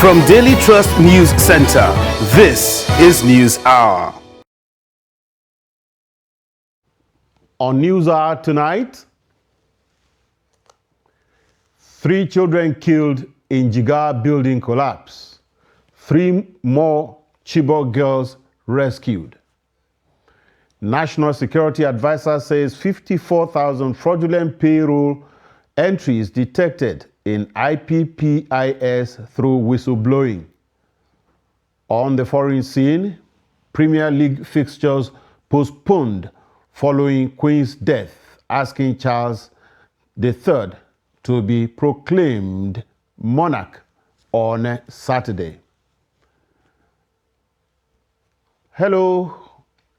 From Daily Trust News Center, this is News Hour. On News Hour tonight, 3 children killed in Jigawa building collapse. 3 more Chibok girls rescued. National Security Advisor says 54,000 fraudulent payroll entries detected in IPPIS through whistleblowing. On the foreign scene, Premier League fixtures postponed following Queen's death, asking Charles III to be proclaimed monarch on Saturday. Hello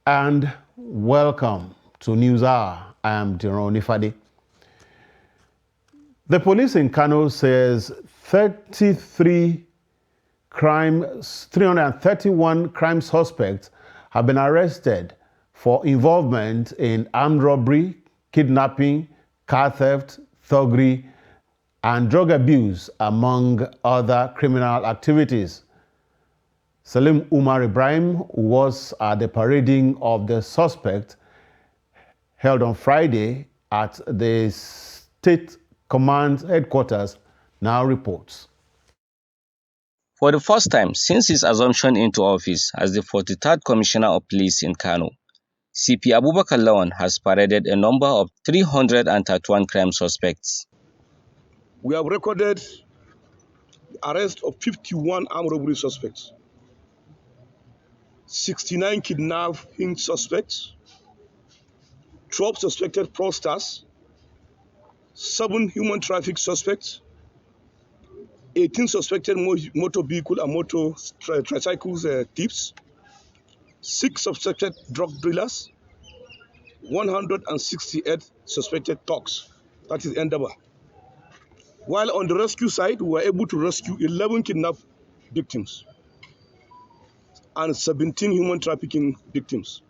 and welcome to News Hour. I am Jerome Ifade. The police in Kano says 331 crime suspects have been arrested for involvement in armed robbery, kidnapping, car theft, thuggery, and drug abuse, among other criminal activities. Salim Umar Ibrahim was at the parading of the suspect held on Friday at the State Command headquarters, now reports. For the first time since his assumption into office as the 43rd Commissioner of Police in Kano, CP Abubakar Lawan has paraded a number of 331 crime suspects. We have recorded the arrest of 51 armed robbery suspects, 69 kidnapping suspects, 12 suspected fraudsters, 7 human traffic suspects, 18 suspected motor vehicle and motor tricycles thieves, 6 suspected drug dealers, 168 suspected thugs, that is Endaba. While on the rescue side, we were able to rescue 11 kidnapped victims and 17 human trafficking victims.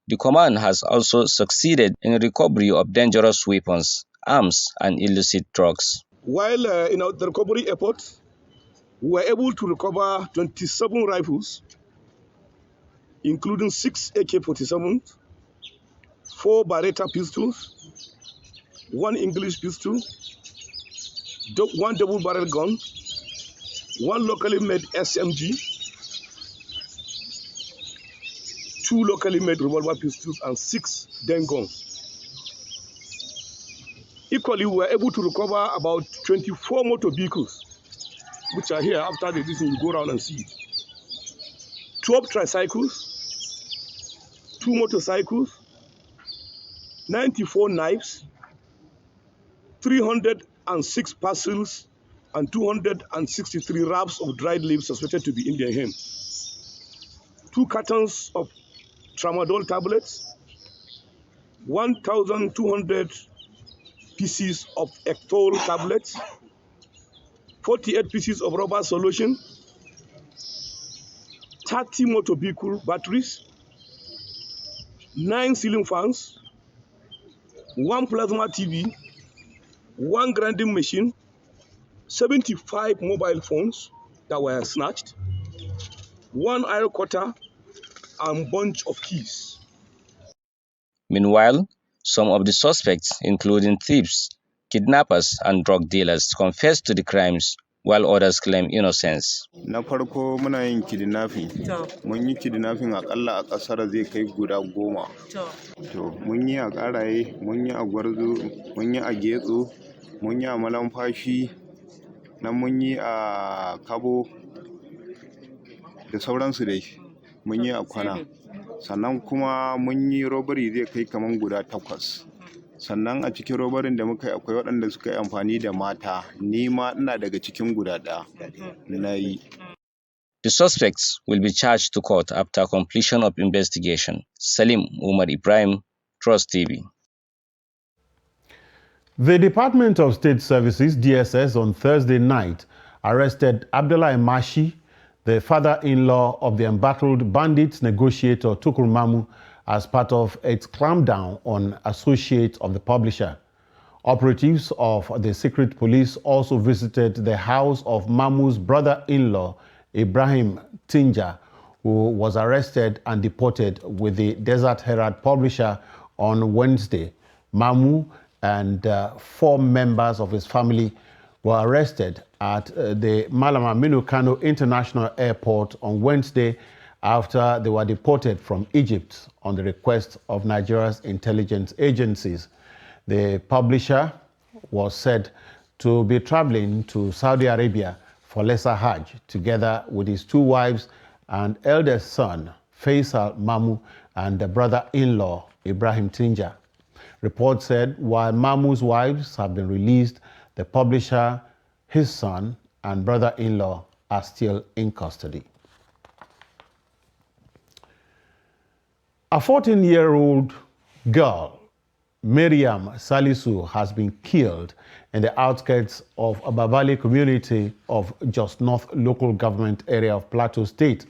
The command has also succeeded in recovery of dangerous weapons, arms, and illicit drugs. While in the recovery effort, we were able to recover 27 rifles, including 6 AK-47s, 4 Beretta pistols, 1 English pistol, 1 double-barrel gun, 1 locally made SMG, 2 locally made revolver pistols, and 6 den guns. Equally, we were able to recover about 24 motor vehicles, which are here. After this, you go around and see it. 12 tricycles, 2 motorcycles, 94 knives, 306 parcels, and 263 wraps of dried leaves suspected to be Indian hemp. 2 cartons of tramadol tablets, 1,200 pieces of Ectol tablets, 48 pieces of rubber solution, 30 motor vehicle batteries, 9 ceiling fans, 1 plasma TV, 1 grinding machine, 75 mobile phones that were snatched, 1 iron cutter, and bunch of keys. Meanwhile, some of the suspects, including thieves, kidnappers, and drug dealers, confessed to the crimes, while others claim innocence. Na farko muna yin kidnapping. Mun yi kidnapping akalla a kasar zai kai guda 10. To mun yi a Karaye, mun yi a Gwarzo, mun yi a Getso, mun yi a Malamfashi, nan mun yi a Kabo da sauransu dai. Mun yi a Kwana. Sannan kuma mun yi robbery zai kai kaman guda 8. Sannan a cikin robarin da muka yi akwai waɗanda suka yi amfani da mata, ni ma ina daga cikin guda ɗaya na yi. The suspects will be charged to court after completion of investigation. Salim Umar Ibrahim, Trust TV. The Department of State Services, DSS, on Thursday night arrested Abdullah Imashi, the father-in-law of the embattled bandits negotiator Tukur Mamu, as part of its clampdown on associates of the publisher. Operatives of the secret police also visited the house of Mamu's brother-in-law, Ibrahim Tinja, who was arrested and deported with the Desert Herald publisher on Wednesday. Mamu and 4 members of his family were arrested at the Malam Aminu Kano International Airport on Wednesday after they were deported from Egypt on the request of Nigeria's intelligence agencies. The publisher was said to be traveling to Saudi Arabia for Lesser Hajj together with his 2 wives and eldest son, Faisal Mamu, and the brother-in-law, Ibrahim Tinja. Reports said while Mamu's wives have been released, the publisher, his son, and brother-in-law are still in custody. A 14-year-old girl, Miriam Salisu, has been killed in the outskirts of Ababali community of Jos North local government area of Plateau State.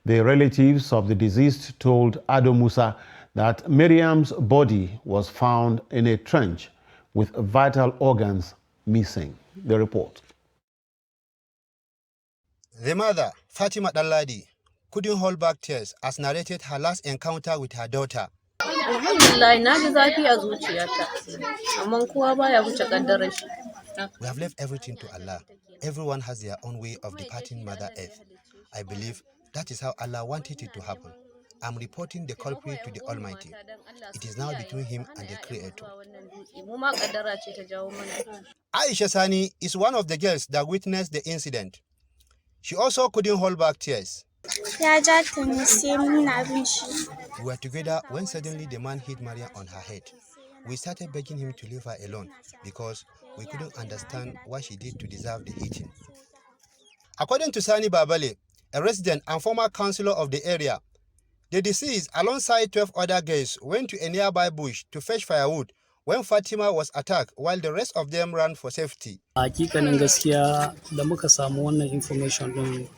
The relatives of the deceased told Ado Musa that Miriam's body was found in a trench with vital organs missing. The report. The mother, Fatima Dalladi, couldn't hold back tears as narrated her last encounter with her daughter. Alhamdulillah, na ji zafi a zuciyata, amma kowa baya wuce kaddarar shi. We have left everything to Allah. Everyone has their own way of departing Mother Earth. I believe that is how Allah wanted it to happen. I'm reporting the culprit to the Almighty. It is now between him and the Creator. Aisha Sani is one of the girls that witnessed the incident. She also couldn't hold back tears. We were together when suddenly the man hit Maria on her head. We started begging him to leave her alone because we couldn't understand what she did to deserve the hitting. According to Sani Babale, a resident and former councillor of the area, the deceased, alongside 12 other girls, went to a nearby bush to fetch firewood when Fatima was attacked while the rest of them ran for safety. Hakikanin gaskiya da muka samu wannan information din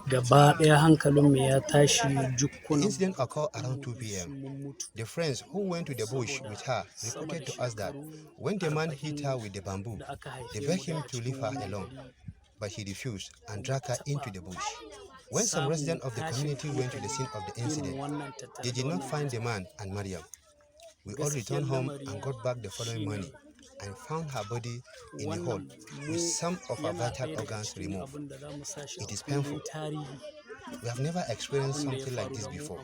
gaba daya hankalin mu ya tashi jukkuna. The incident occurred around 2 p.m. The friends who went to the bush with her reported to us that when the man hit her with the bamboo, they begged him to leave her alone, but he refused and dragged her into the bush. When some residents of the community went to the scene of the incident, they did not find the man and Mariam. We all returned home and got back the following morning and found her body in a hole with some of her vital organs removed. It is painful. We have never experienced something like this before.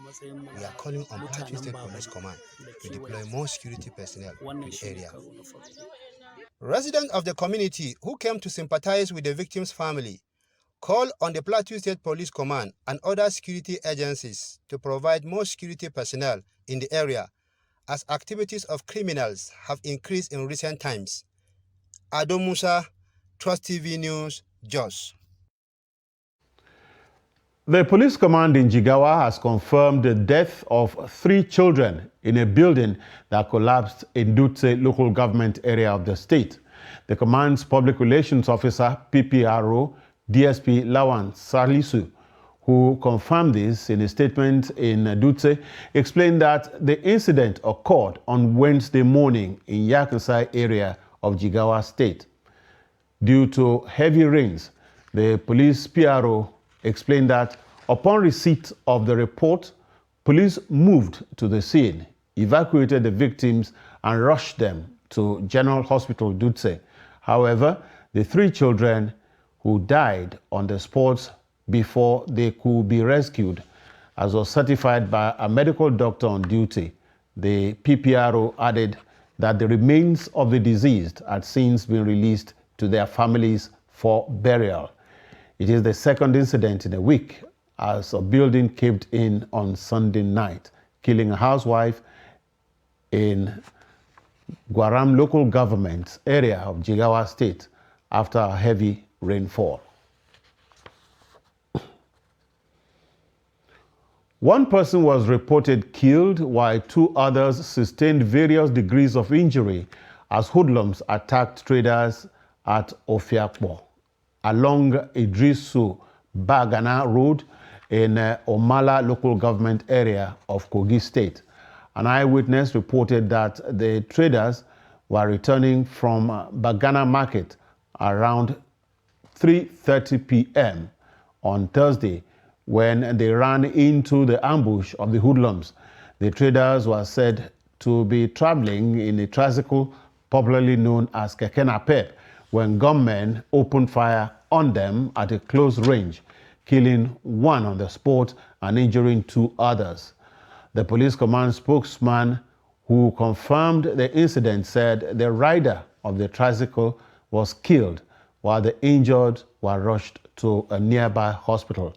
We are calling on Plateau State Police Command to deploy more security personnel to the area. Residents of the community who came to sympathize with the victim's family call on the Plateau State Police Command and other security agencies to provide more security personnel in the area as activities of criminals have increased in recent times. Ado Musa, Trust TV News, Jos. The police command in Jigawa has confirmed the death of 3 children in a building that collapsed in Dutse local government area of the state. The command's public relations officer, PPRO, DSP Lawan Salisu, who confirmed this in a statement in Dutse, explained that the incident occurred on Wednesday morning in Yakasai area of Jigawa State. Due to heavy rains, the police PRO explained that upon receipt of the report, police moved to the scene, evacuated the victims, and rushed them to General Hospital Dutse. However, the 3 children who died on the spot before they could be rescued, as was certified by a medical doctor on duty. The PPRO added that the remains of the deceased had since been released to their families for burial. It is the second incident in a week as a building caved in on Sunday night, killing a housewife in Gwaram local government area of Jigawa State after a heavy rainfall. One person was reported killed while 2 others sustained various degrees of injury as hoodlums attacked traders at Ofiakpo along Idrisu Bagana Road in Omala local government area of Kogi State. An eyewitness reported that the traders were returning from Bagana Market around 3:30 p.m. on Thursday when they ran into the ambush of the hoodlums. The traders were said to be traveling in a tricycle popularly known as Keke Napep when gunmen opened fire on them at a close range, killing one on the spot and injuring 2 others. The police command spokesman who confirmed the incident said the rider of the tricycle was killed while the injured were rushed to a nearby hospital.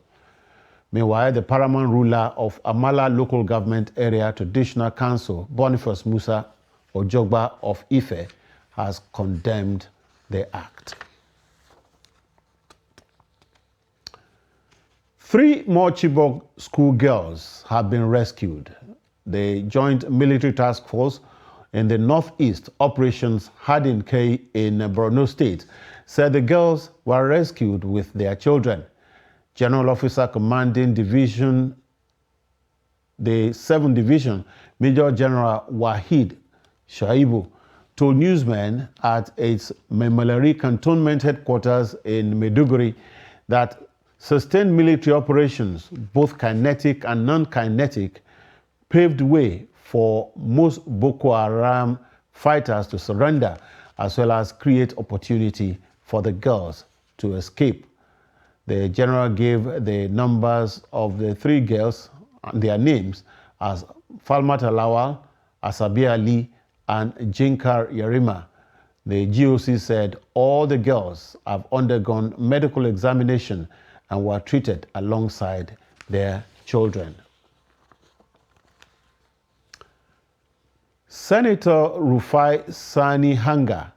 Meanwhile, the paramount ruler of Amala Local Government Area Traditional Council, Boniface Musa Ojogba of Ife, has condemned the act. 3 more Chibok schoolgirls have been rescued. The Joint Military Task Force in the Northeast Operations Hardin K in Borno State said the girls were rescued with their children. General Officer Commanding Division, the 7th Division, Major General Wahid Shaibu, told newsmen at its Memalari Cantonment headquarters in Maiduguri that sustained military operations, both kinetic and non-kinetic, paved way for most Boko Haram fighters to surrender, as well as create opportunity for the girls to escape. The general gave the numbers of the 3 girls and their names as Falmat Alawal, Asabi Ali, and Jinkar Yarima. The GOC said all the girls have undergone medical examination and were treated alongside their children. Senator Rufai Sani Hanga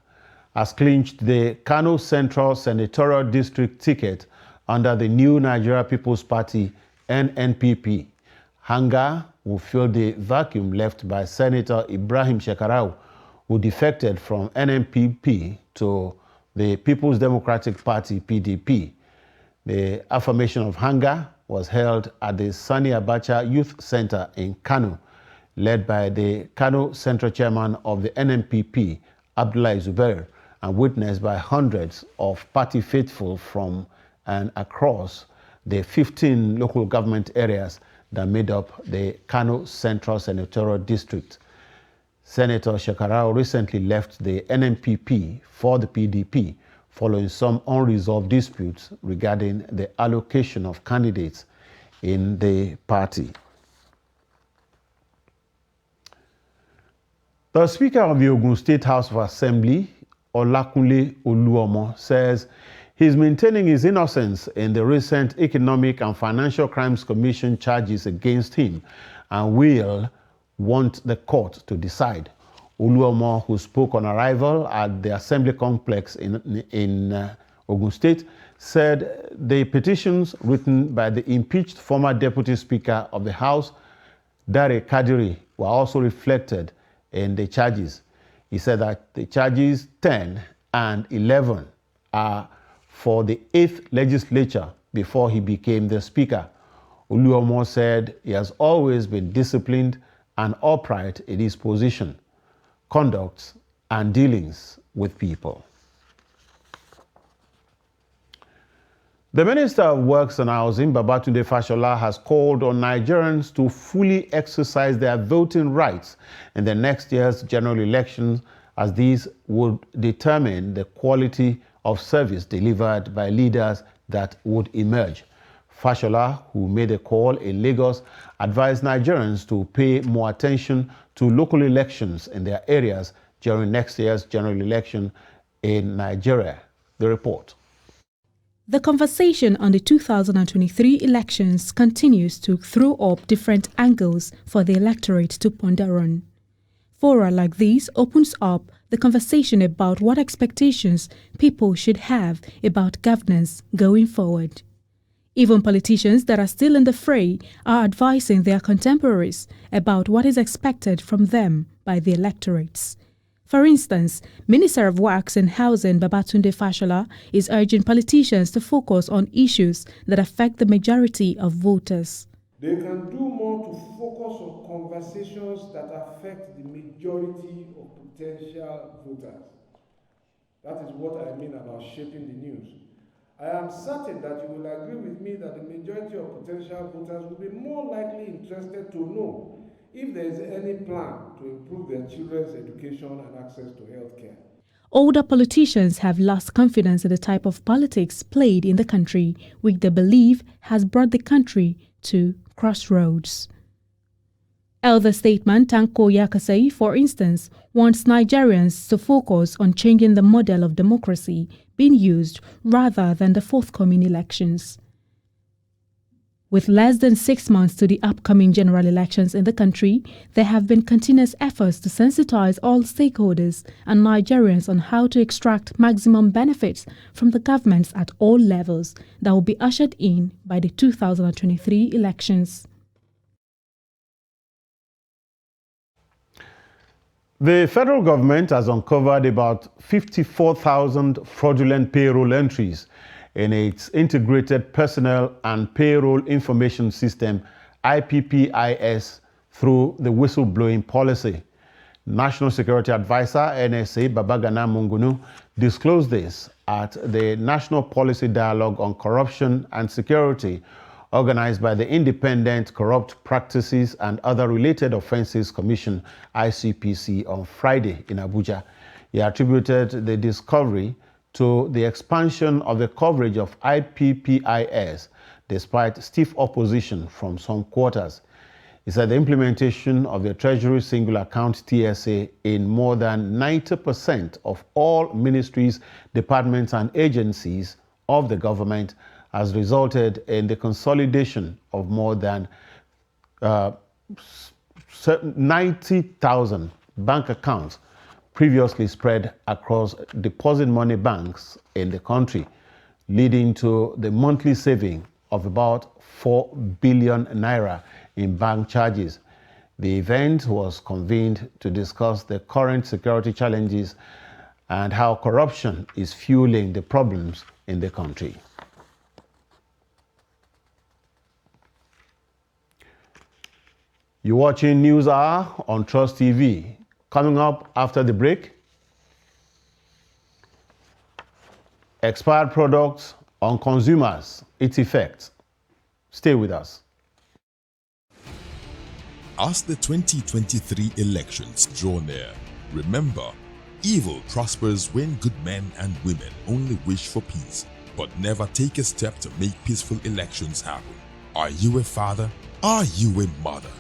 has clinched the Kano Central Senatorial District ticket under the new Nigeria People's Party, NNPP. Hanga will fill the vacuum left by Senator Ibrahim Shekarau, who defected from NNPP to the People's Democratic Party, PDP. The affirmation of Hanga was held at the Sani Abacha Youth Center in Kano, led by the Kano Central Chairman of the NNPP, Abdullahi Zubair, and witnessed by hundreds of party faithful from and across the 15 local government areas that made up the Kano Central Senatorial District. Senator Shekarau recently left the NNPP for the PDP following some unresolved disputes regarding the allocation of candidates in the party. The Speaker of the Ogun State House of Assembly, Olakunle Oluomo, says he's maintaining his innocence in the recent Economic and Financial Crimes Commission charges against him and will want the court to decide. Oluomo, who spoke on arrival at the Assembly complex in Ogun State, said the petitions written by the impeached former Deputy Speaker of the House, Dare Kadiri, were also reflected in the charges. He said that the charges 10 and 11 are for the 8th legislature before he became the Speaker. Oluomo said he has always been disciplined and upright in his position, conduct, and dealings with people. The Minister of Works and Housing, Babatunde Fashola, has called on Nigerians to fully exercise their voting rights in the next year's general elections, as these would determine the quality of service delivered by leaders that would emerge. Fashola, who made a call in Lagos, advised Nigerians to pay more attention to local elections in their areas during next year's general election in Nigeria. The report. The conversation on the 2023 elections continues to throw up different angles for the electorate to ponder on. Fora like these opens up the conversation about what expectations people should have about governance going forward. Even politicians that are still in the fray are advising their contemporaries about what is expected from them by the electorates. For instance, Minister of Works and Housing Babatunde Fashola is urging politicians to focus on issues that affect the majority of voters. They can do more to focus on conversations that affect the majority of potential voters. That is what I mean about shaping the news. I am certain that you will agree with me that the majority of potential voters will be more likely interested to know if there is any plan to improve their children's education and access to health care. Older politicians have lost confidence in the type of politics played in the country, which they believe has brought the country to crossroads. Elder statesman Tanko Yakasai, for instance, wants Nigerians to focus on changing the model of democracy being used rather than the forthcoming elections. With less than 6 months to the upcoming general elections in the country, there have been continuous efforts to sensitize all stakeholders and Nigerians on how to extract maximum benefits from the governments at all levels that will be ushered in by the 2023 elections. The federal government has uncovered about 54,000 fraudulent payroll entries in its Integrated Personnel and Payroll Information System, IPPIS, through the whistleblowing policy. National Security Advisor, NSA, Babagana Mungunu, disclosed this at the National Policy Dialogue on Corruption and Security, organized by the Independent Corrupt Practices and Other Related Offences Commission, ICPC, on Friday in Abuja. He attributed the discovery to the expansion of the coverage of IPPIS, despite stiff opposition from some quarters. He said the implementation of the Treasury Single Account TSA in more than 90% of all ministries, departments, and agencies of the government has resulted in the consolidation of more than 90,000 bank accounts previously spread across deposit money banks in the country, leading to the monthly saving of about 4 billion naira in bank charges. The event was convened to discuss the current security challenges and how corruption is fueling the problems in the country. You're watching News Hour on Trust TV. Coming up after the break, expired products on consumers, its effects. Stay with us. As the 2023 elections draw near, remember, evil prospers when good men and women only wish for peace, but never take a step to make peaceful elections happen. Are you a father? Are you a mother?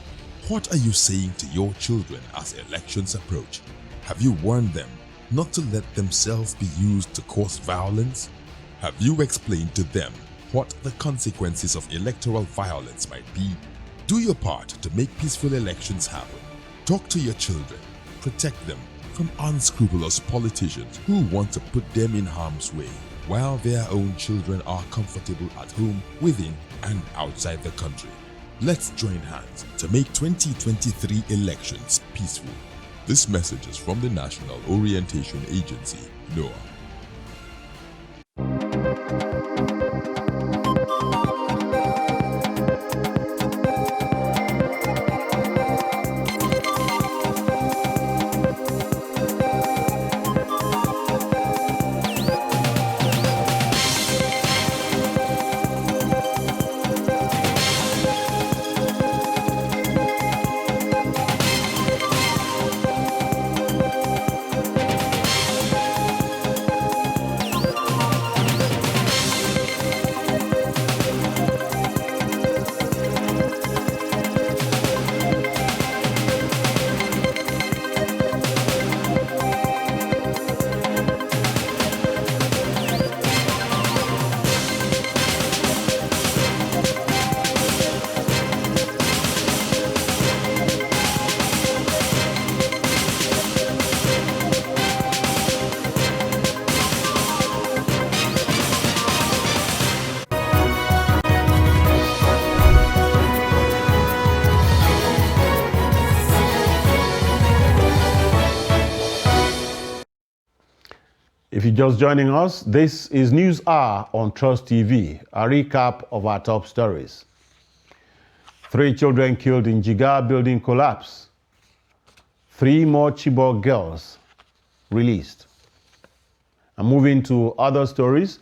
What are you saying to your children as elections approach? Have you warned them not to let themselves be used to cause violence? Have you explained to them what the consequences of electoral violence might be? Do your part to make peaceful elections happen. Talk to your children. Protect them from unscrupulous politicians who want to put them in harm's way, while their own children are comfortable at home, within and outside the country. Let's join hands to make 2023 elections peaceful. This message is from the National Orientation Agency, NOAA. If you're just joining us, this is News Hour on Trust TV, a recap of our top stories. 3 children killed in Jigar building collapse. 3 more Chibok girls released. And moving to other stories,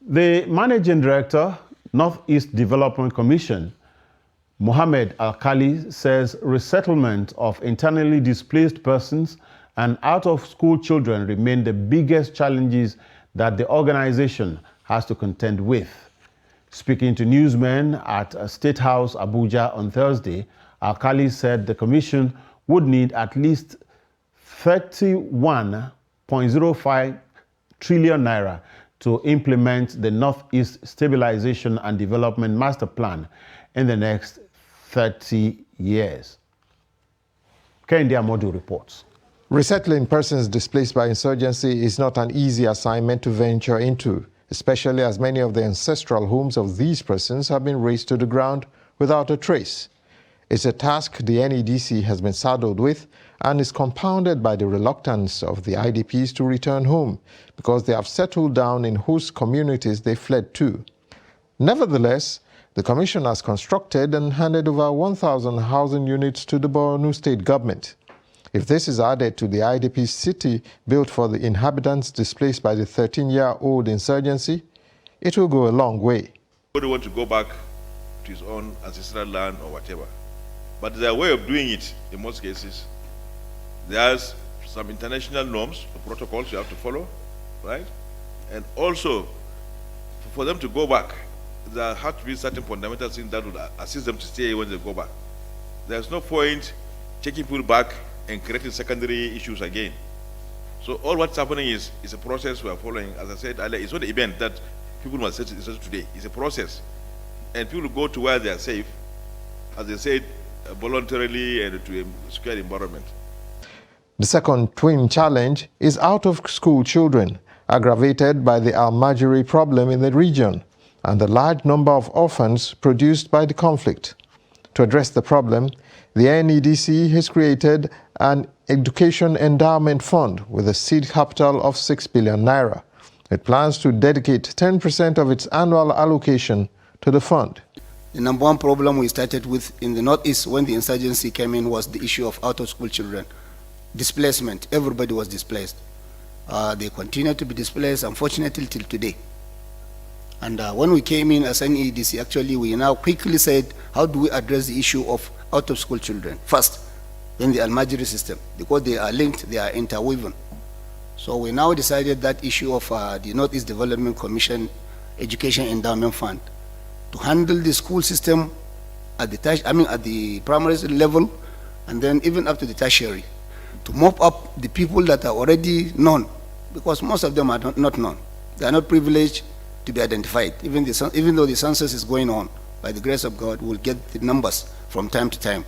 the Managing Director, Northeast Development Commission, Mohammed Al-Khali, says resettlement of internally displaced persons and out-of-school children remain the biggest challenges that the organization has to contend with. Speaking to newsmen at State House, Abuja on Thursday, Al-Khali said the commission would need at least 31.05 trillion naira to implement the Northeast Stabilization and Development Master Plan in the next 30 years. Kendi Amodu reports. Resettling persons displaced by insurgency is not an easy assignment to venture into, especially as many of the ancestral homes of these persons have been razed to the ground without a trace. It's a task the NEDC has been saddled with and is compounded by the reluctance of the IDPs to return home because they have settled down in host communities they fled to. Nevertheless, the Commission has constructed and handed over 1,000 housing units to the Borno State government. If this is added to the IDP city built for the inhabitants displaced by the 13-year-old insurgency, it will go a long way. Nobody wants to go back to his own ancestral land or whatever. But their way of doing it, in most cases, there's some international norms or protocols you have to follow, right? And also, for them to go back, there have to be certain fundamental things that would assist them to stay when they go back. There's no point taking people back and creating secondary issues again. So all what's happening is a process we are following. As I said earlier, it's not an event that people must say today. It's a process. And people go to where they are safe, as they said, voluntarily and to a secure environment. The second twin challenge is out-of-school children, aggravated by the Almajiri problem in the region and the large number of orphans produced by the conflict. To address the problem, the NEDC has created an education endowment fund with a seed capital of 6 billion naira. It plans to dedicate 10% of its annual allocation to the fund. The number one problem we started with in the Northeast when the insurgency came in was the issue of out-of-school children. Displacement, everybody was displaced. They continue to be displaced, unfortunately, till today. And when we came in as NEDC, actually, we now quickly said, how do we address the issue of out-of-school children? First, then the Almajiri system, because they are linked, they are interwoven. So we now decided that issue of the Northeast Development Commission Education Endowment Fund to handle the school system at the primary level, and then even up to the tertiary, to mop up the people that are already known, because most of them are not known. They are not privileged to be identified. Even though the census is going on, by the grace of God, we'll get the numbers from time to time.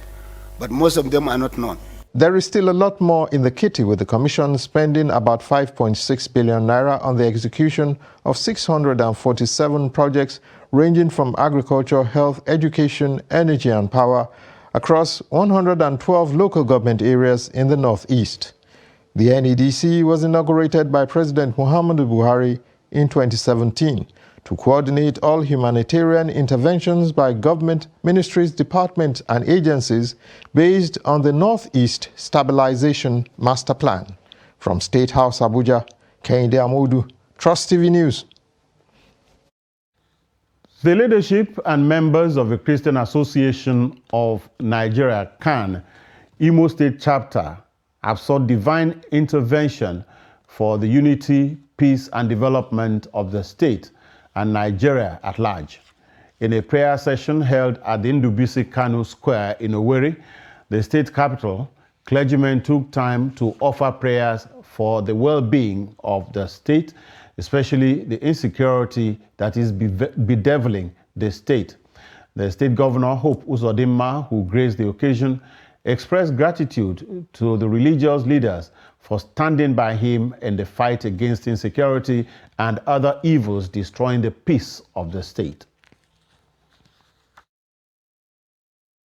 But most of them are not known. There is still a lot more in the kitty, with the Commission spending about 5.6 billion naira on the execution of 647 projects ranging from agriculture, health, education, energy and power across 112 local government areas in the Northeast. The NEDC was inaugurated by President Muhammadu Buhari in 2017 to coordinate all humanitarian interventions by government, ministries, departments and agencies based on the Northeast Stabilization Master Plan. From State House, Abuja, Kehinde Amodu, Trust TV News. The leadership and members of the Christian Association of Nigeria, CAN, Imo State Chapter, have sought divine intervention for the unity, peace, and development of the state and Nigeria at large. In a prayer session held at the Ndubisi Kanu Square in Owerri, the state capital, clergymen took time to offer prayers for the well-being of the state, especially the insecurity that is bedeviling the state. The state governor, Hope Uzodinma, who graced the occasion, expressed gratitude to the religious leaders for standing by him in the fight against insecurity and other evils destroying the peace of the state.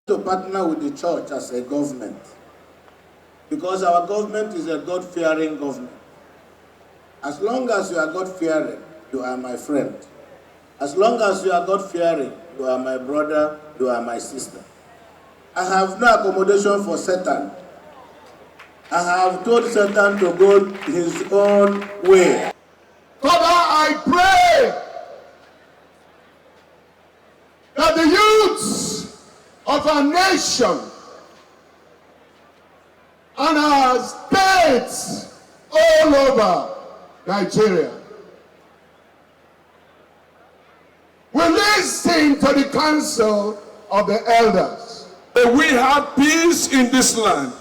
To partner with the church as a government, because our government is a God-fearing government. As long as you are God-fearing, you are my friend. As long as you are God-fearing, you are my brother, you are my sister. I have no accommodation for Satan. I have told Satan to go his own way. Father, I pray that the youths of our nation and our states all over Nigeria will listen to the counsel of the elders. May we have peace in this land.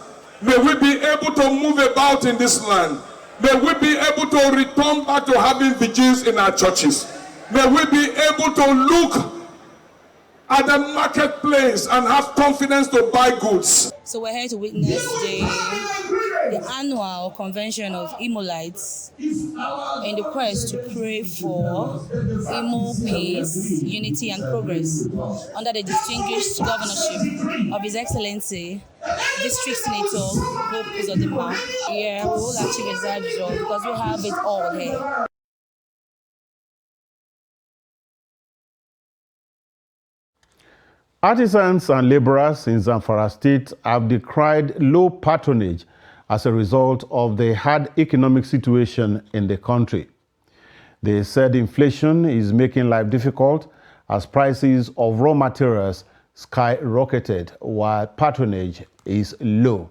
May we be able to move about in this land. May we be able to return back to having vigils in our churches. May we be able to look at the marketplace and have confidence to buy goods. So we're here to witness the annual convention of Imolites in the quest to pray for Imo peace, unity and progress under the distinguished governorship of His Excellency District Senator Hope Uzodimma. Yeah, we will achieve a desired result because we have it all here. Artisans and laborers in Zamfara State have decried low patronage as a result of the hard economic situation in the country. They said inflation is making life difficult as prices of raw materials skyrocketed while patronage is low.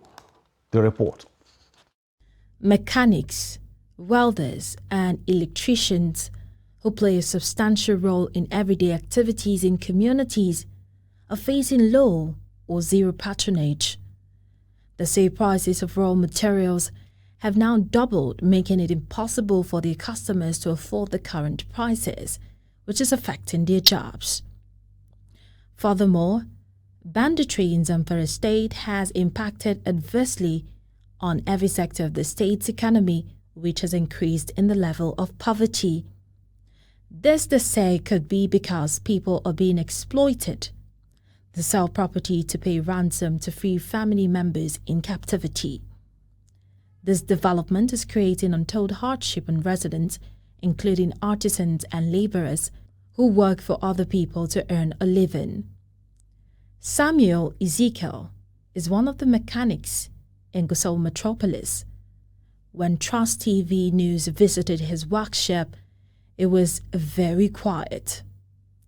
The report. Mechanics, welders, and electricians who play a substantial role in everyday activities in communities are facing low or zero patronage. The sale prices of raw materials have now doubled, making it impossible for their customers to afford the current prices, which is affecting their jobs. Furthermore, banditry in Zamfara State has impacted adversely on every sector of the state's economy, which has increased in the level of poverty. This, they say, could be because people are being exploited to sell property to pay ransom to free family members in captivity. This development is creating untold hardship on residents, including artisans and laborers who work for other people to earn a living. Samuel Ezekiel is one of the mechanics in Gusau Metropolis. When Trust TV News visited his workshop, it was very quiet.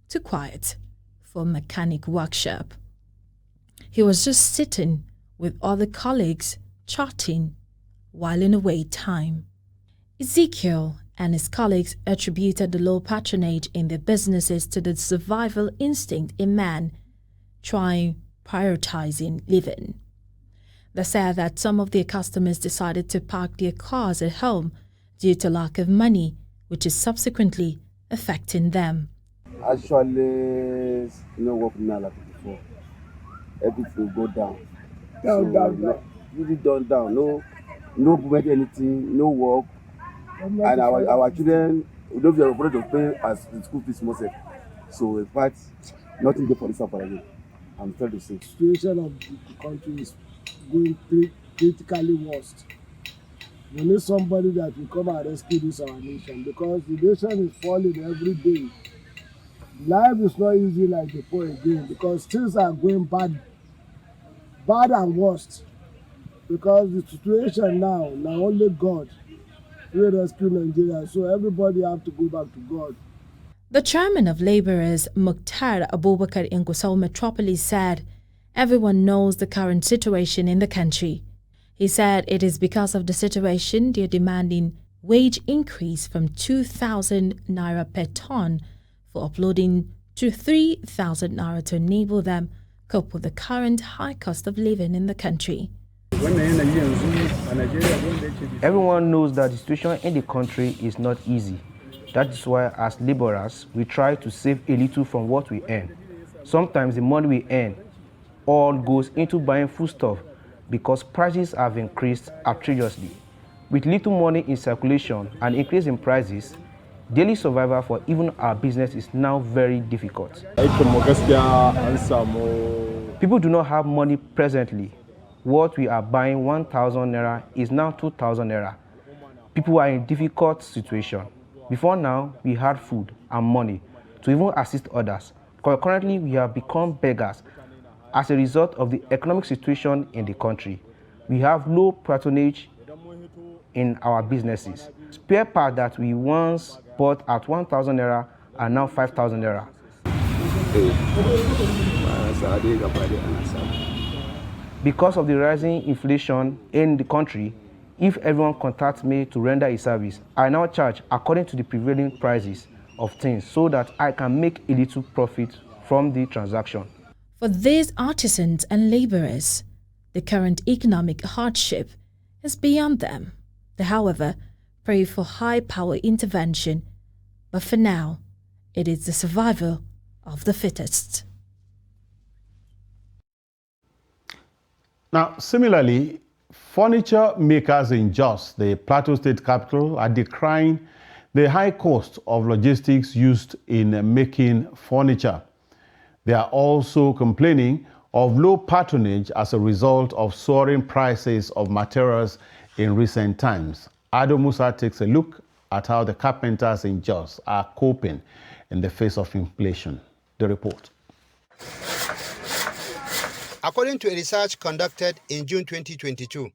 Too quiet for a mechanic workshop. He was just sitting with other colleagues chatting while in away time. Ezekiel and his colleagues attributed the low patronage in their businesses to the survival instinct in man prioritizing living. They said that some of their customers decided to park their cars at home due to lack of money, which is subsequently affecting them. Actually, no work now like before. Everything will go down. Down. Really down. No movement, anything, no work. And our children, we don't be able to pay as the school fees most. So in fact, nothing good for this again. I'm trying to say. The situation of the country is going critically worst. We need somebody that will come and rescue this our nation, because the nation is falling every day. Life is not easy like before again, because things are going bad and worst. Because the situation now only God will rescue Nigeria. So everybody have to go back to God. The chairman of laborers, Mukhtar Abubakar in Gusau Metropolis, said everyone knows the current situation in the country. He said it is because of the situation they are demanding wage increase from 2,000 naira per ton for uploading to 3,000 naira to enable them cope with the current high cost of living in the country. Everyone knows that the situation in the country is not easy. That is why, as laborers, we try to save a little from what we earn. Sometimes the money we earn all goes into buying foodstuff because prices have increased outrageously. With little money in circulation and increase in prices, daily survival for even our business is now very difficult. People do not have money presently. What we are buying 1,000 naira is now 2,000 naira. People are in a difficult situation. Before now, we had food and money to even assist others. Currently, we have become beggars as a result of the economic situation in the country. We have low patronage in our businesses. Spare parts that we once bought at 1,000 naira are now 5,000 naira. Because of the rising inflation in the country, if everyone contacts me to render a service, I now charge according to the prevailing prices of things so that I can make a little profit from the transaction. For these artisans and laborers, the current economic hardship is beyond them. They, however, pray for high-power intervention, but for now, it is the survival of the fittest. Now, similarly, furniture makers in Jos, the Plateau State capital, are decrying the high cost of logistics used in making furniture. They are also complaining of low patronage as a result of soaring prices of materials in recent times. Ado Musa takes a look at how the carpenters in Jos are coping in the face of inflation. The report. According to a research conducted in June 2022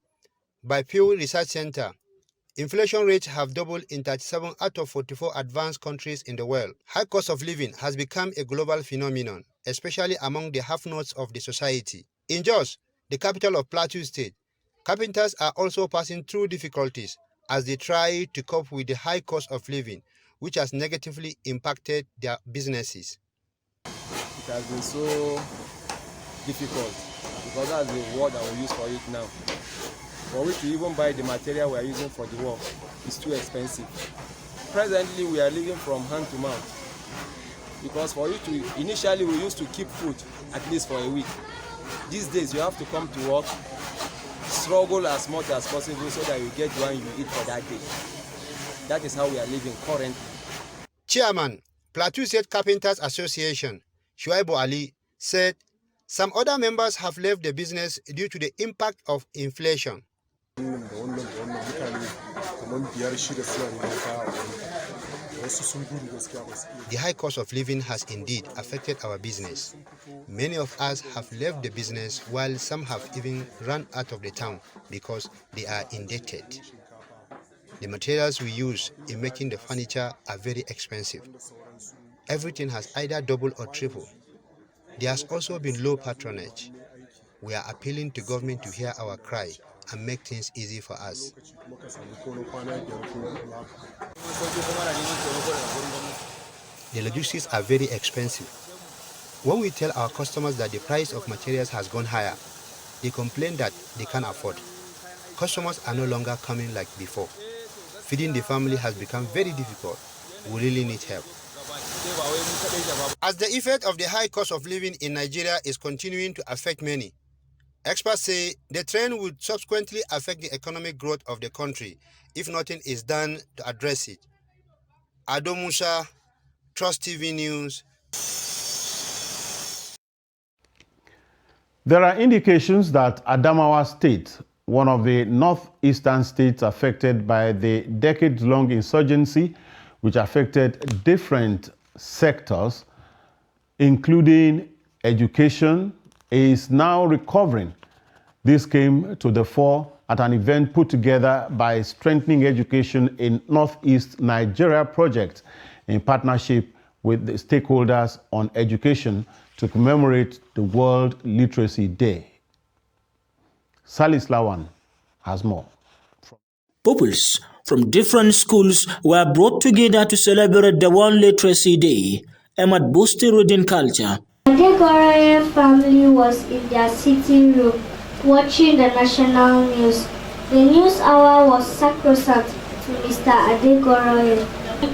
by Pew Research Center, inflation rates have doubled in 37 out of 44 advanced countries in the world. High cost of living has become a global phenomenon, especially among the have-nots of the society. In Jos, the capital of Plateau State, carpenters are also passing through difficulties as they try to cope with the high cost of living, which has negatively impacted their businesses. It has been so difficult because that's the word that we use for it now. For which we even buy the material we are using for the work, it's too expensive. Presently, we are living from hand to mouth because for you to, initially we used to keep food at least for a week. These days, you have to come to work, struggle as much as possible so that you get one you eat for that day. That is how we are living currently. Chairman, Plateau State Carpenters Association, Shuaibu Ali, said some other members have left the business due to the impact of inflation. The high cost of living has indeed affected our business. Many of us have left the business while some have even run out of the town because they are indebted. The materials we use in making the furniture are very expensive. Everything has either doubled or tripled. There has also been low patronage. We are appealing to government to hear our cry and make things easy for us. The logistics are very expensive. When we tell our customers that the price of materials has gone higher, they complain that they can't afford. Customers are no longer coming like before. Feeding the family has become very difficult. We really need help. As the effect of the high cost of living in Nigeria is continuing to affect many, experts say the trend would subsequently affect the economic growth of the country if nothing is done to address it. Ado Musa, Trust TV News. There are indications that Adamawa State, one of the northeastern states affected by the decades-long insurgency, which affected different sectors, including education, is now recovering. This came to the fore at an event put together by Strengthening Education in Northeast Nigeria project in partnership with the stakeholders on education to commemorate the World Literacy Day. Salis Lawan has more. Pupils from different schools were brought together to celebrate the World Literacy Day aimed at boosting reading culture. Adegoroye family was in their sitting room watching the national news. The news hour was sacrosanct to Mr. Adegoroye.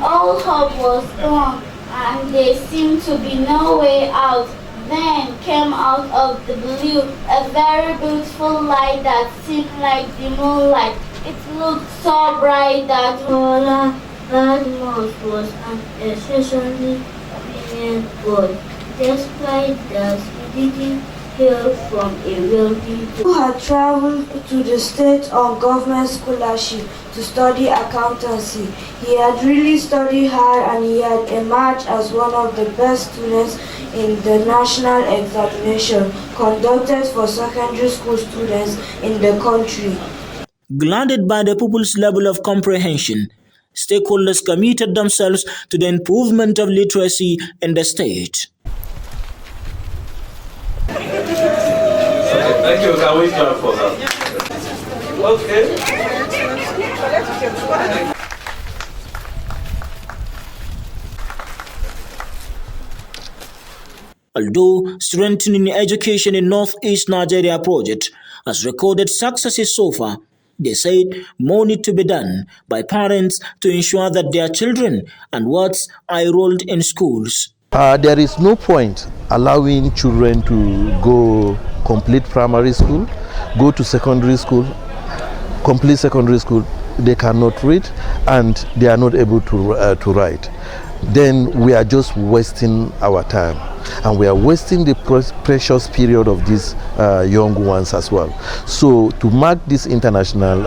All hope was gone and there seemed to be no way out. Then came out of the blue a very beautiful light that seemed like the moonlight. It looked so bright that Ola Badmus was an exceptionally brilliant boy. Despite that, he didn't hail from a wealthy who had traveled to the state on government scholarship to study accountancy. He had really studied hard and he had emerged as one of the best students in the national examination conducted for secondary school students in the country. Glad by the people's level of comprehension, stakeholders committed themselves to the improvement of literacy in the state. Thank you. Can we clap for that? Okay. Although strengthening education in Northeast Nigeria project has recorded successes so far, they said more need to be done by parents to ensure that their children and wards are enrolled in schools. There is no point allowing children to go complete primary school, go to secondary school, complete secondary school, they cannot read and they are not able to write. Then we are just wasting our time and we are wasting the precious period of these young ones as well. So to mark this International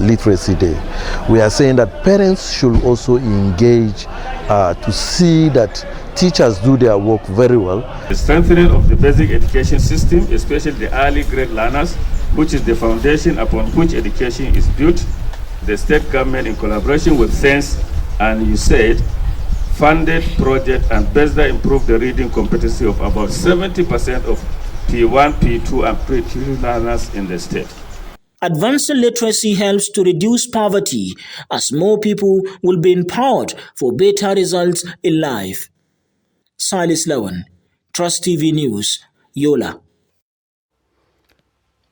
Literacy Day, we are saying that parents should also engage to see that teachers do their work very well. The strengthening of the basic education system, especially the early grade learners, which is the foundation upon which education is built. The state government, in collaboration with SENSE and USAID, funded project and better improved the reading competency of about 70% of P1, P2 and P3 learners in the state. Advancing literacy helps to reduce poverty as more people will be empowered for better results in life. Silas Lawan, Trust TV News, Yola.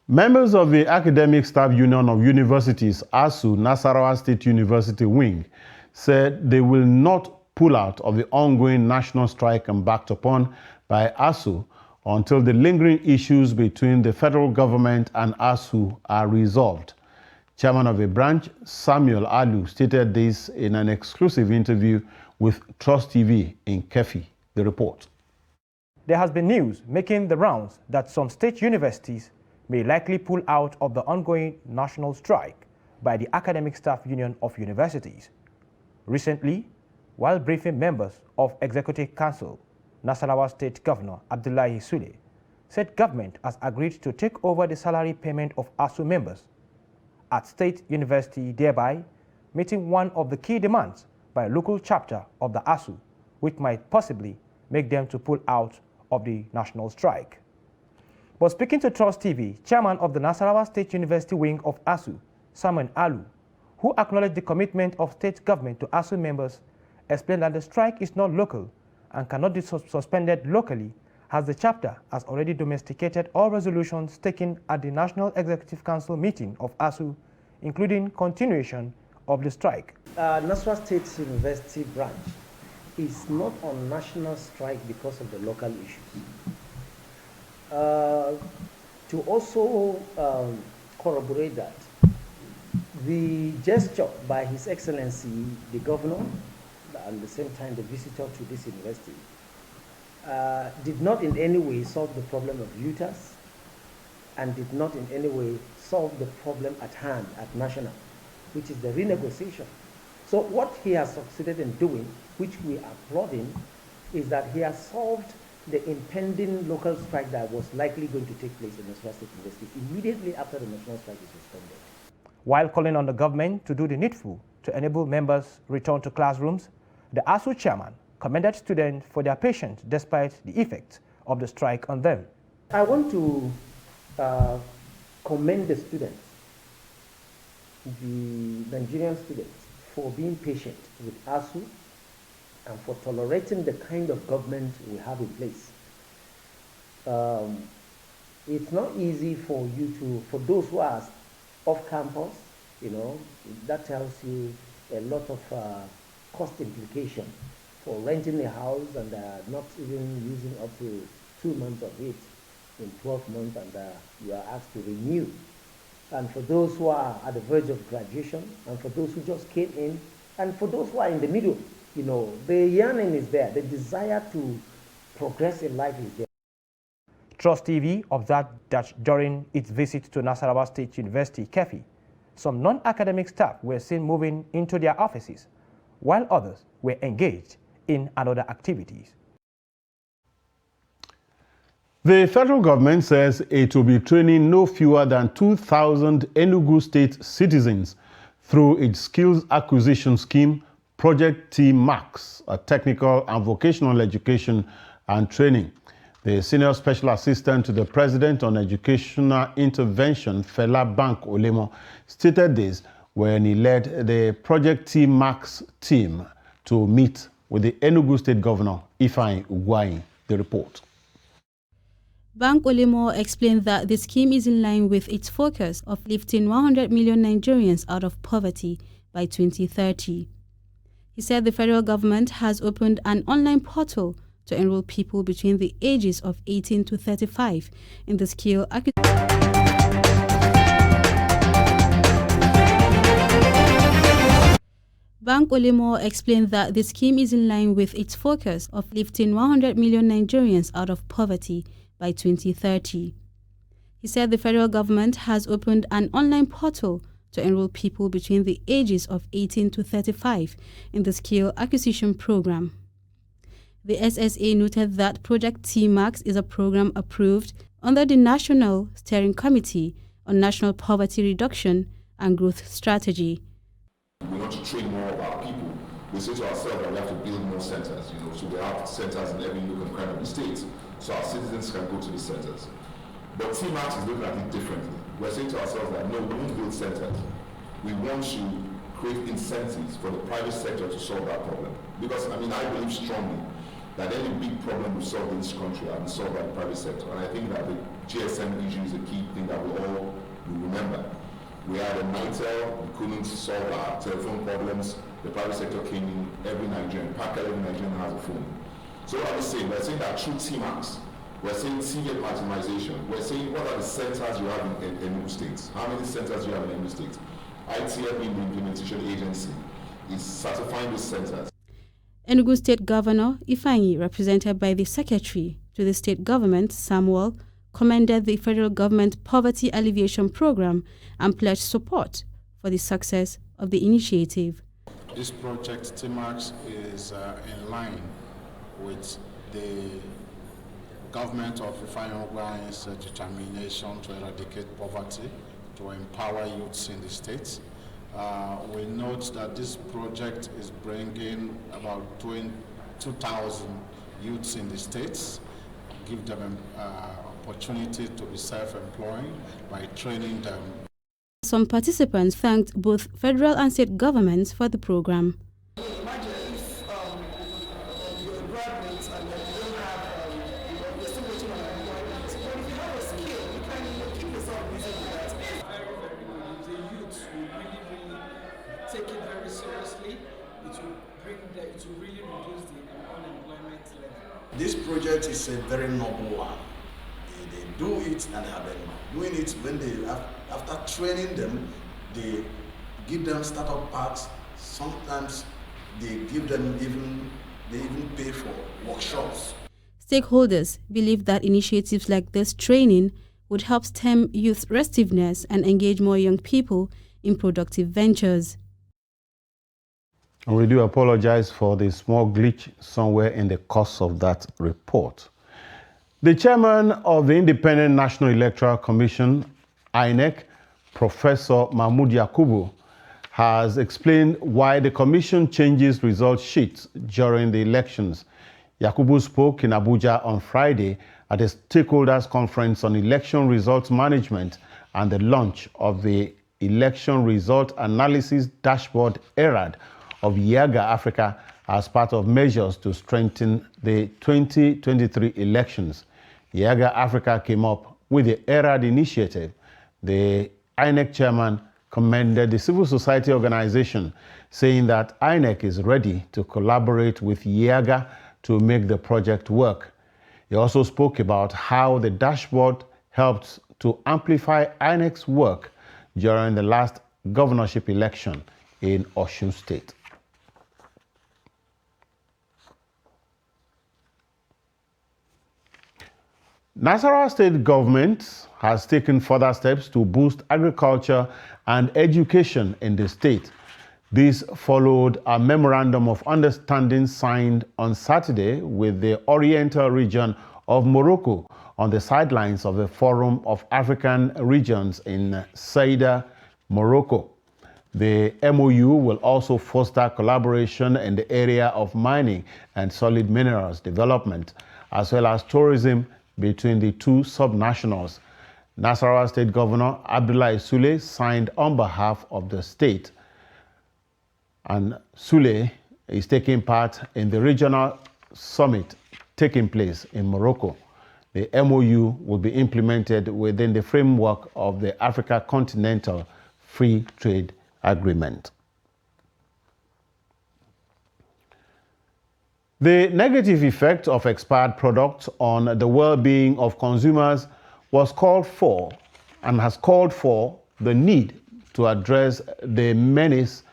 Members of the Academic Staff Union of Universities, ASU, Nasarawa State University Wing, said they will not pull out of the ongoing national strike embarked upon by ASU until the lingering issues between the federal government and ASU are resolved. Chairman of the branch, Samuel Alu, stated this in an exclusive interview with Trust TV in Kefi. The report. There has been news making the rounds that some state universities may likely pull out of the ongoing national strike by the Academic Staff Union of Universities. Recently, while briefing members of Executive Council, Nasarawa State Governor Abdullahi Sule said government has agreed to take over the salary payment of ASU members at State University, thereby meeting one of the key demands by a local chapter of the ASU, which might possibly make them to pull out of the national strike. But speaking to Trust TV, chairman of the Nasarawa State University wing of ASU, Samuel Alu, who acknowledged the commitment of state government to ASU members, explained that the strike is not local and cannot be suspended locally, as the chapter has already domesticated all resolutions taken at the National Executive Council meeting of ASU, including continuation of the strike. Nasarawa State University branch is not on national strike because of the local issues. To also corroborate that, the gesture by His Excellency the Governor and at the same time the visitor to this university did not in any way solve the problem of UTAS and did not in any way solve the problem at hand at national, which is the renegotiation. So what he has succeeded in doing, which we are applauding, is that he has solved the impending local strike that was likely going to take place in Nasarawa State University immediately after the national strike is suspended. While calling on the government to do the needful to enable members return to classrooms, the ASU chairman commended students for their patience despite the effects of the strike on them. I want to commend the students, the Nigerian students, for being patient with ASU and for tolerating the kind of government we have in place. It's not easy for those who are off campus, that tells you a lot of cost implication for renting a house and not even using up to 2 months of it in 12 months and you are asked to renew. And for those who are at the verge of graduation, and for those who just came in, and for those who are in the middle, the yearning is there, the desire to progress in life is there. Trust TV observed that during its visit to Nasarawa State University, Kefi, some non-academic staff were seen moving into their offices, while others were engaged in other activities. The federal government says it will be training no fewer than 2,000 Enugu State citizens through its skills acquisition scheme, Project T-Max, a technical and vocational education and training. The Senior Special Assistant to the President on Educational Intervention, Fela Bank Olemo, stated this when he led the Project T-Max team to meet with the Enugu State Governor, Ifeanyi Ugwuanyi. The report. Bank Olemo explained that the scheme is in line with its focus of lifting 100 million Nigerians out of poverty by 2030. He said the federal government has opened an online portal to enroll people between the ages of 18 to 35 in the skill acquisition. Bank Olemo explained that the scheme is in line with its focus of lifting 100 million Nigerians out of poverty by 2030. He said the federal government has opened an online portal to enroll people between the ages of 18 to 35 in the skill acquisition program. The SSA noted that Project T-Max is a program approved under the National Steering Committee on National Poverty Reduction and Growth Strategy. We want to train more of our people. We say to ourselves that we have to build more centers, so we have centers in every local kind of the state, so our citizens can go to these centers. But T-Max is looking at it differently. We're saying to ourselves that no, we won't build centers. We want to create incentives for the private sector to solve that problem. Because, I believe strongly that any big problem we solve in this country are solved by the private sector. And I think that the GSM issue is a key thing that we all remember. We had a NITEL, we couldn't solve our telephone problems. The private sector came in, every Nigerian, every Nigerian has a phone. So what are we saying? We're saying that through T-Max, we're saying TVET maximization. We're saying what are the centers you have in Enugu State? How many centers do you have in Enugu State? ITF being the implementation agency is certifying those centers. Enugu State Governor Ifeanyi, represented by the Secretary to the State Government, Samuel, commended the federal government poverty alleviation program and pledged support for the success of the initiative. This project, T-Max, is in line with the government of Ifeanyi Ugwuanyi's determination to eradicate poverty, to empower youths in the states. We note that this project is bringing about 2,000 youths in the states, give them opportunity to be self-employed by training them. Some participants thanked both federal and state governments for the program. Take it very seriously, it will really reduce the unemployment level. This project is a very noble one. They do it and they have been doing it when after training them, they give them startup packs. Sometimes they give them they even pay for workshops. Stakeholders believe that initiatives like this training would help stem youth restiveness and engage more young people in productive ventures. And we do apologize for the small glitch somewhere in the course of that report. The chairman of the Independent National Electoral Commission, INEC, Professor Mahmood Yakubu, has explained why the commission changes result sheets during the elections. Yakubu spoke in Abuja on Friday at a stakeholders conference on election results management and the launch of the Election Result Analysis Dashboard ERAD of YIAGA Africa as part of measures to strengthen the 2023 elections. YIAGA Africa came up with the ERAD initiative. The INEC chairman commended the civil society organization, saying that INEC is ready to collaborate with YIAGA to make the project work. He also spoke about how the dashboard helped to amplify INEC's work during the last governorship election in Osun State. Nasarawa State government has taken further steps to boost agriculture and education in the state. This followed a memorandum of understanding signed on Saturday with the Oriental region of Morocco on the sidelines of the Forum of African Regions in Saida, Morocco. The MOU will also foster collaboration in the area of mining and solid minerals development, as well as tourism between the two subnationals. Nasarawa State Governor Abdullahi Sule signed on behalf of the state, and Sule is taking part in the regional summit taking place in Morocco. The MOU will be implemented within the framework of the Africa Continental Free Trade Agreement. The negative effect of expired products on the well-being of consumers was called for and has called for the need to address the menace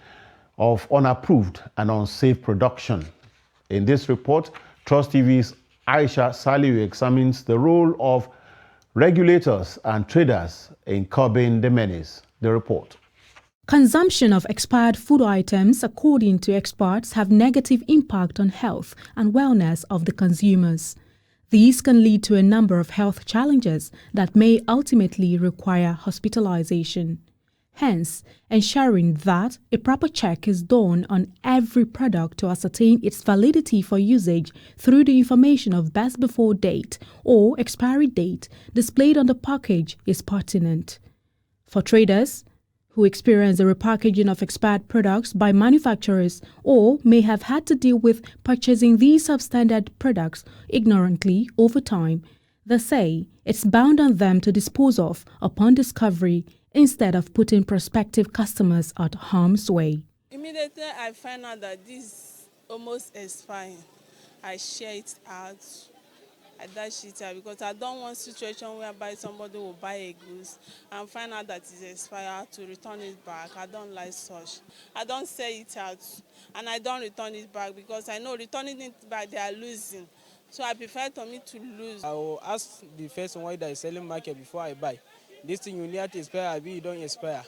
of unapproved and unsafe production. In this report, Trust TV's Aisha Saliu examines the role of regulators and traders in curbing the menace. The report. Consumption of expired food items, according to experts, have negative impact on health and wellness of the consumers. These can lead to a number of health challenges that may ultimately require hospitalization. Hence, ensuring that a proper check is done on every product to ascertain its validity for usage through the information of best before date or expiry date displayed on the package is pertinent. For traders who experience the repackaging of expired products by manufacturers or may have had to deal with purchasing these substandard products ignorantly over time, they say it's bound on them to dispose of upon discovery instead of putting prospective customers at harm's way. Immediately I find out that this almost expired, I share it out. I dash it out because I don't want a situation whereby somebody will buy a goods and find out that it's expired to return it back. I don't like such. I don't sell it out and I don't return it back because I know returning it back they are losing. So I prefer to me to lose. I will ask the person why they are selling market before I buy. This thing you need to expire, I you don't expire.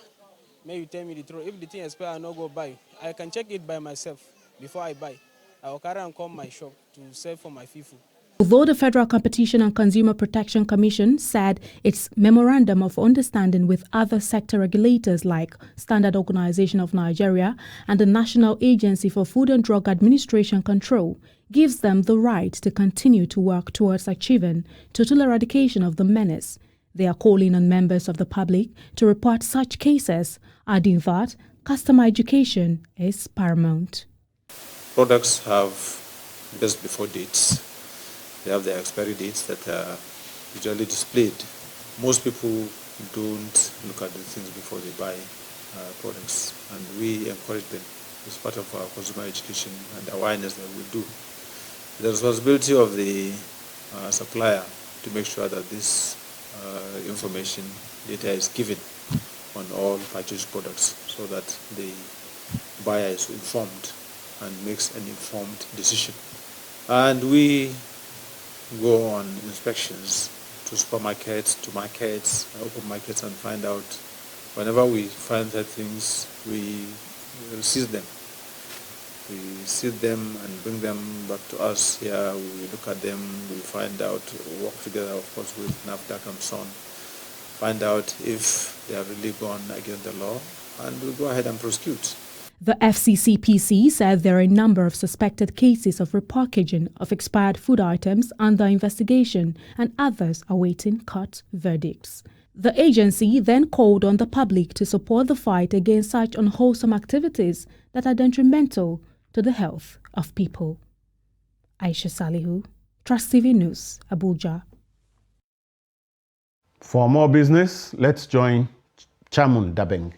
May you tell me the truth. If the thing expire, I no go buy. I can check it by myself before I buy. I will carry and come my shop to sell for my FIFO. Although the Federal Competition and Consumer Protection Commission said its memorandum of understanding with other sector regulators like Standard Organization of Nigeria and the National Agency for Food and Drug Administration Control gives them the right to continue to work towards achieving total eradication of the menace, they are calling on members of the public to report such cases, adding that customer education is paramount. Products have best before dates. They have their expiry dates that are usually displayed. Most people don't look at the things before they buy products, and we encourage them. It's part of our consumer education and awareness that we do. The responsibility of the supplier to make sure that this information data is given on all purchased products so that the buyer is informed and makes an informed decision. And we go on inspections to supermarkets, to markets, open markets, and find out. Whenever we find that things, we seize them. We seize them and bring them back to us here. We look at them, we find out, work together, of course, with NAFDAC and so on, find out if they have really gone against the law, and we go ahead and prosecute. The FCCPC said there are a number of suspected cases of repackaging of expired food items under investigation and others awaiting court verdicts. The agency then called on the public to support the fight against such unwholesome activities that are detrimental to the health of people. Aisha Salihu, Trust TV News, Abuja. For more business, let's join Chamun Dabeng.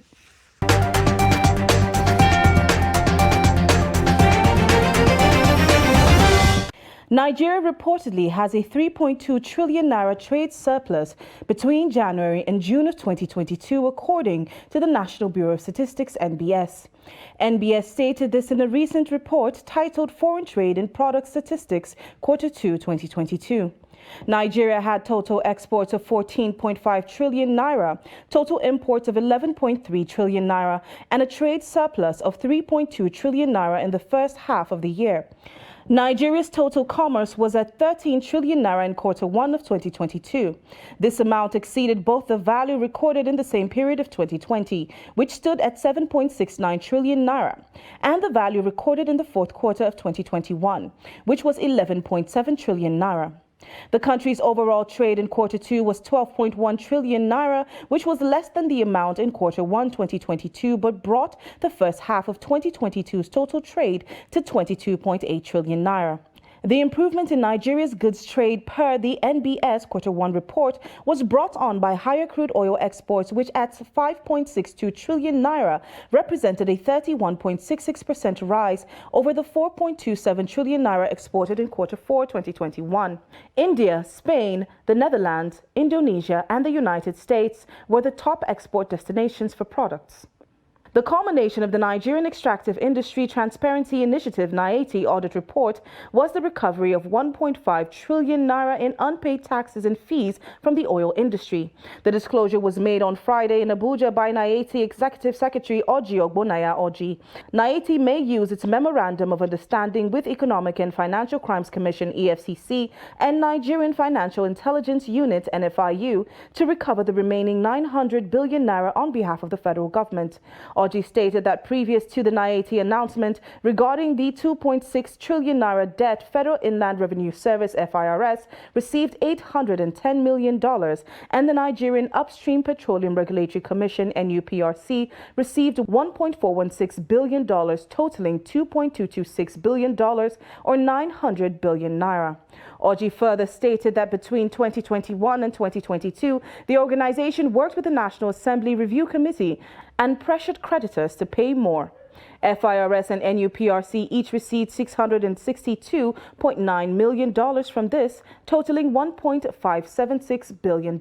Nigeria reportedly has a 3.2 trillion naira trade surplus between January and June of 2022, according to the National Bureau of Statistics, NBS. NBS stated this in a recent report titled Foreign Trade and Product Statistics, Quarter 2, 2022. Nigeria had total exports of 14.5 trillion naira, total imports of 11.3 trillion naira, and a trade surplus of 3.2 trillion naira in the first half of the year. Nigeria's total commerce was at 13 trillion naira in Q1 of 2022. This amount exceeded both the value recorded in the same period of 2020, which stood at 7.69 trillion naira, and the value recorded in the fourth quarter of 2021, which was 11.7 trillion naira. The country's overall trade in Q2 was 12.1 trillion naira, which was less than the amount in Q1 2022, but brought the first half of 2022's total trade to 22.8 trillion naira. The improvement in Nigeria's goods trade per the NBS Q1 report was brought on by higher crude oil exports, which at 5.62 trillion naira represented a 31.66% rise over the 4.27 trillion naira exported in Q4 2021. India, Spain, the Netherlands, Indonesia, and the United States were the top export destinations for products. The culmination of the Nigerian Extractive Industry Transparency Initiative (NIATI) audit report was the recovery of 1.5 trillion naira in unpaid taxes and fees from the oil industry. The disclosure was made on Friday in Abuja by NIATI Executive Secretary Orji Ogbonaya Orji. NIATI may use its Memorandum of Understanding with Economic and Financial Crimes Commission (EFCC) and Nigerian Financial Intelligence Unit (NFIU) to recover the remaining 900 billion naira on behalf of the federal government. Orji stated that previous to the NIATI announcement regarding the 2.6 trillion naira debt, Federal Inland Revenue Service (FIRS) received $810 million, and the Nigerian Upstream Petroleum Regulatory Commission (NUPRC) received $1.416 billion, totaling $2.226 billion or 900 billion naira. Orji further stated that between 2021 and 2022, the organization worked with the National Assembly Review Committee and pressured creditors to pay more. FIRS and NUPRC each received $662.9 million from this, totaling $1.576 billion.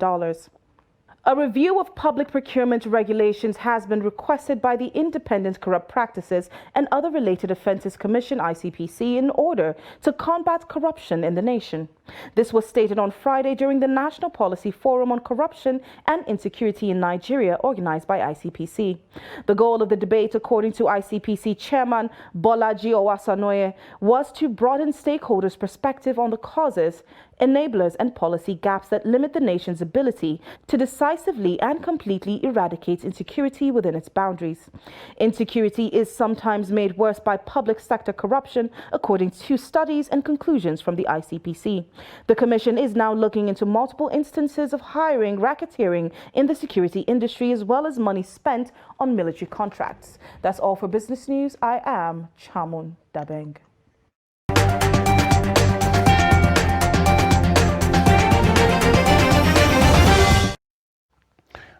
A review of public procurement regulations has been requested by the Independent Corrupt Practices and Other Related Offences Commission (ICPC) in order to combat corruption in the nation. This was stated on Friday during the National Policy Forum on Corruption and Insecurity in Nigeria, organized by ICPC. The goal of the debate, according to ICPC Chairman Bolaji Owasanoye, was to broaden stakeholders' perspective on the causes, enablers, and policy gaps that limit the nation's ability to decisively and completely eradicate insecurity within its boundaries. Insecurity is sometimes made worse by public sector corruption, according to studies and conclusions from the ICPC. The Commission is now looking into multiple instances of hiring, racketeering in the security industry, as well as money spent on military contracts. That's all for Business News. I am Chamun Dabeng.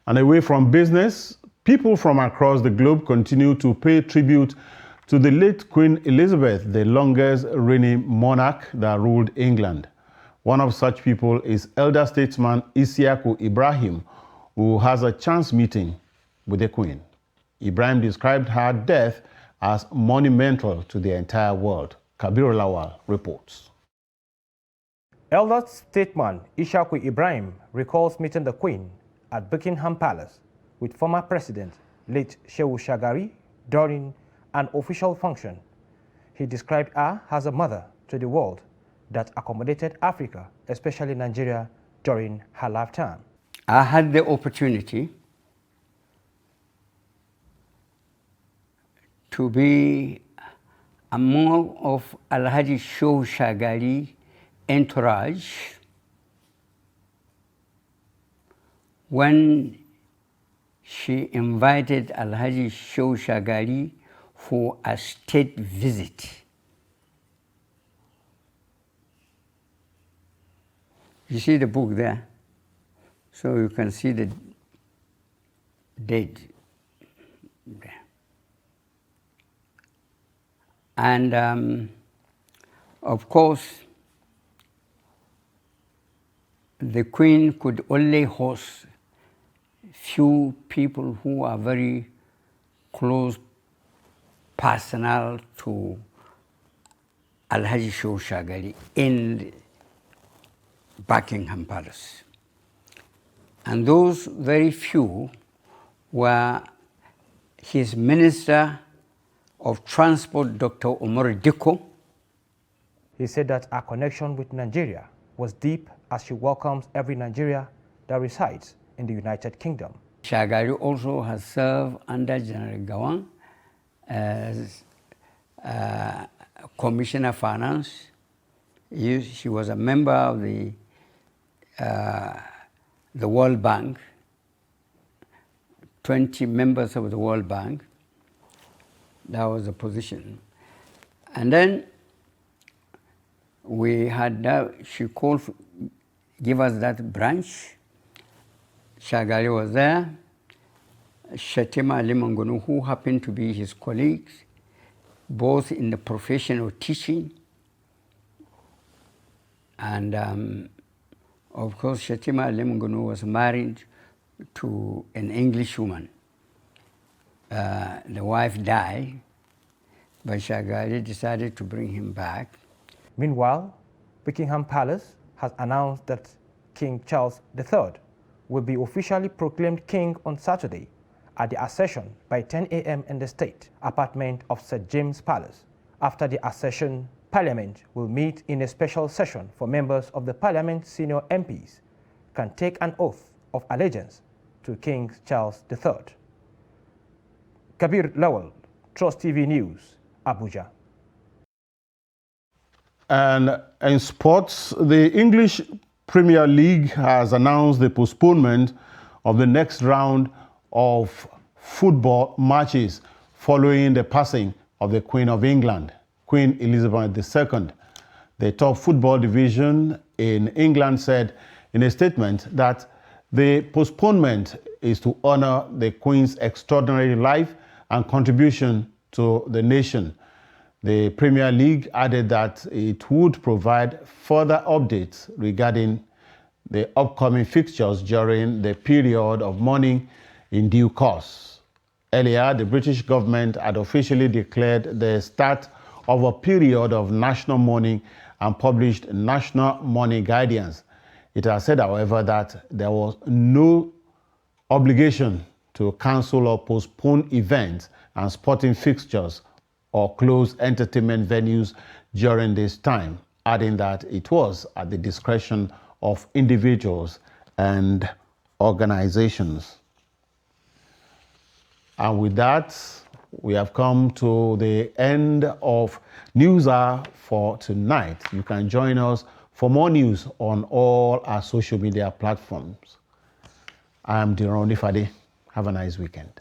And away from business, people from across the globe continue to pay tribute to the late Queen Elizabeth, the longest reigning monarch that ruled England. One of such people is elder statesman Isiaku Ibrahim, who has a chance meeting with the Queen. Ibrahim described her death as monumental to the entire world. Kabir Lawal reports. Elder statesman Isiaku Ibrahim recalls meeting the Queen at Buckingham Palace with former President late Shehu Shagari during an official function. He described her as a mother to the world that accommodated Africa, especially Nigeria, during her lifetime. I had the opportunity to be among of Alhaji Shehu Shagari entourage when she invited Alhaji Shehu Shagari for a state visit. You see the book there? So you can see the date there. And of course, the Queen could only host few people who are very close, personal to Alhaji Shehu Shagari in Buckingham Palace. And those very few were his Minister of Transport, Dr. Umar Dikko. He said that her connection with Nigeria was deep as she welcomes every Nigeria that resides in the United Kingdom. Shagari also has served under General Gawan as Commissioner of Finance. She was a member of the World Bank, 20 members of the World Bank. That was the position. And then we had she called, give us that branch. Shagari was there. Shetima Ali Mangunu, who happened to be his colleagues, both in the profession of teaching. And of course, Shetima Ali Mangunu was married to an English woman. The wife died, but Shagari decided to bring him back. Meanwhile, Buckingham Palace has announced that King Charles III will be officially proclaimed king on Saturday at the accession by 10 a.m. in the state apartment of St. James Palace. After the accession, Parliament will meet in a special session for members of the Parliament senior MPs can take an oath of allegiance to King Charles III. Kabir Lawal, Trust TV News, Abuja. And in sports, the English Premier League has announced the postponement of the next round of football matches following the passing of the Queen of England, Queen Elizabeth II. The top football division in England said in a statement that the postponement is to honor the Queen's extraordinary life and contribution to the nation. The Premier League added that it would provide further updates regarding the upcoming fixtures during the period of mourning in due course. Earlier, the British government had officially declared the start of a period of national mourning and published national mourning guidance. It has said, however, that there was no obligation to cancel or postpone events and sporting fixtures or close entertainment venues during this time, adding that it was at the discretion of individuals and organizations. And with that, we have come to the end of News Hour for tonight. You can join us for more news on all our social media platforms. I am Diron Ifade. Have a nice weekend.